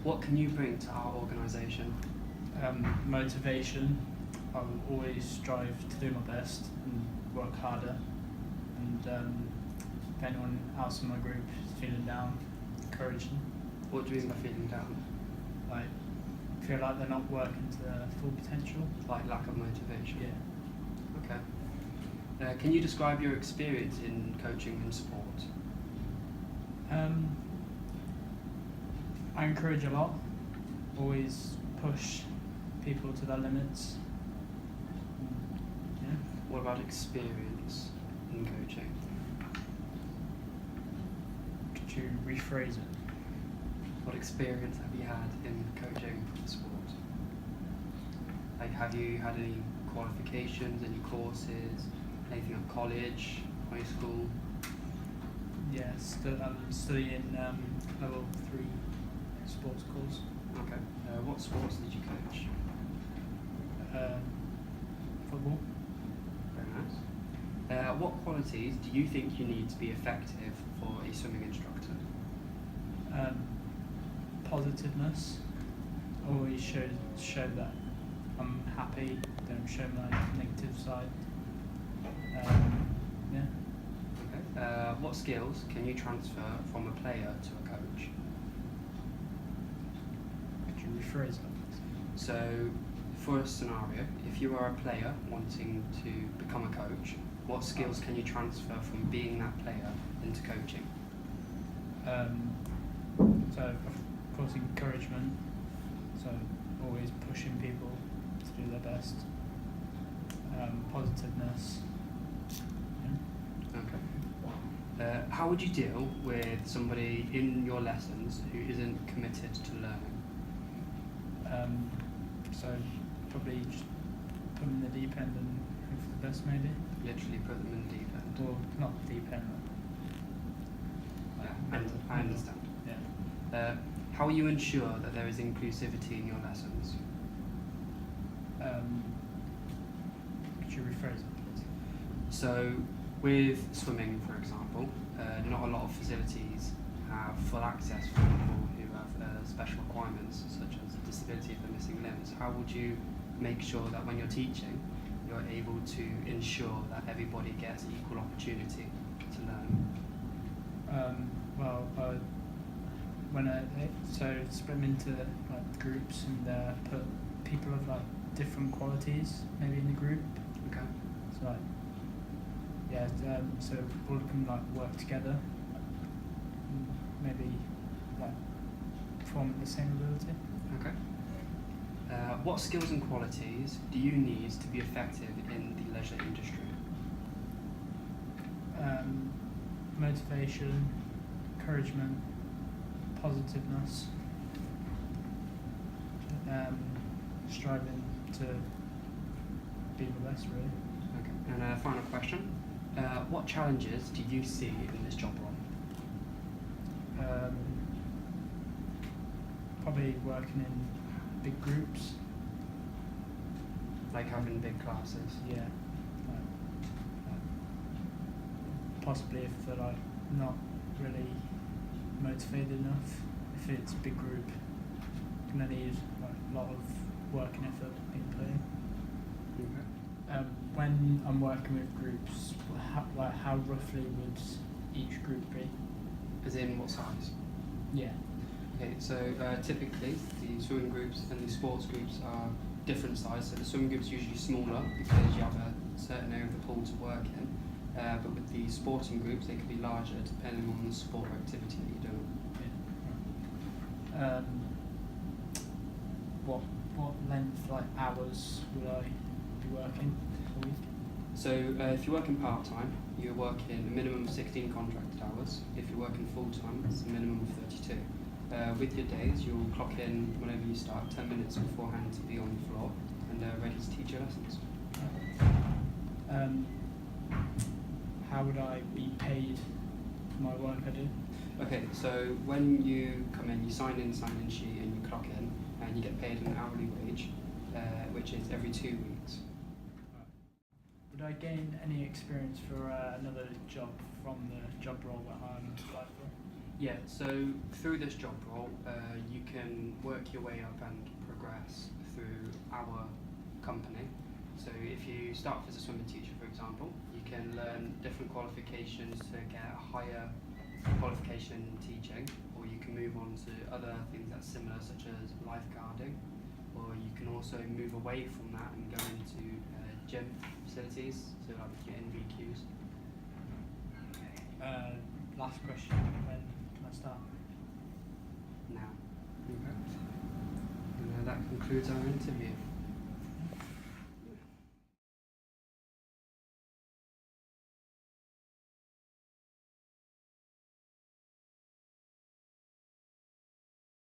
What can you bring to our organisation? Motivation. I will always strive to do my best and work harder. And if anyone else in my group is feeling down, encourage them. What do you mean by feeling down? Like, feel like they're not working to their full potential. Like lack of motivation? Yeah. Okay. Can you describe your experience in coaching and sport? I encourage a lot. Always push people to their limits. Yeah. What about experience in coaching? Could you rephrase it? What experience have you had in coaching sport? Like, have you had any qualifications, any courses, anything at college, high school? Yes, I'm studying level 3 sports course. Okay. What sports did you coach? Football. Very nice. What qualities do you think you need to be effective for a swimming instructor? Positiveness. Always show that I'm happy. Don't show my negative side. Yeah. Okay. What skills can you transfer from a player to a coach? Could you rephrase that, please? So, for a scenario, if you are a player wanting to become a coach, what skills can you transfer from being that player into coaching? So, of course, encouragement. So, always pushing people to do their best. Positiveness. Yeah. Okay. How would you deal with somebody in your lessons who isn't committed to learning? So, probably just put them in the deep end and hope for the best, maybe. Literally put them in the deep end. Or not deep end. Yeah, I understand. Yeah. How will you ensure that there is inclusivity in your lessons? Could you rephrase it, please? So, with swimming, for example, not a lot of facilities have full access for people who have special requirements, such as a disability of the missing limbs. How would you make sure that when you're teaching, you're able to ensure that everybody gets equal opportunity to learn? When I split them into like groups and put people of like different qualities maybe in the group. Okay. So like so all of them like work together. Maybe like form the same ability. Okay. What skills and qualities do you need to be effective in the leisure industry? Motivation, encouragement, positiveness, striving to be the best, really. Okay. And a final question. What challenges do you see in this job role? Probably working in big groups. Like having big classes? Yeah. Possibly if they're like not really motivated enough. If it's a big group, gonna need like a lot of work and effort being put in. Okay. When I'm working with groups, how roughly would each group be? As in what size? Yeah. Okay, so typically the swimming groups and the sports groups are different size. So the swimming groups are usually smaller because you have a certain area of the pool to work in. But with the sporting groups, they can be larger depending on the sport or activity that you're doing. Yeah. What length, like hours, would I be working a week? So if you're working part-time, you're working a minimum of 16 contracted hours. If you're working full-time, it's a minimum of 32. With your days, you'll clock in whenever you start, 10 minutes beforehand to be on the floor and ready to teach your lessons. How would I be paid for my work I do? Okay, so when you come in, you sign in sign-in sheet and you clock in, and you get paid an hourly wage, which is every 2 weeks. Would I gain any experience for another job from the job role that I'm applied for? Yeah, so through this job role, you can work your way up and progress through our company. So if you start off as a swimming teacher, for example, you can learn different qualifications to get a higher qualification in teaching, or you can move on to other things that's similar, such as lifeguarding, or you can also move away from that and go into gym facilities, so like your NVQs. Last question, when can I start? Now. Okay. And that concludes our interview.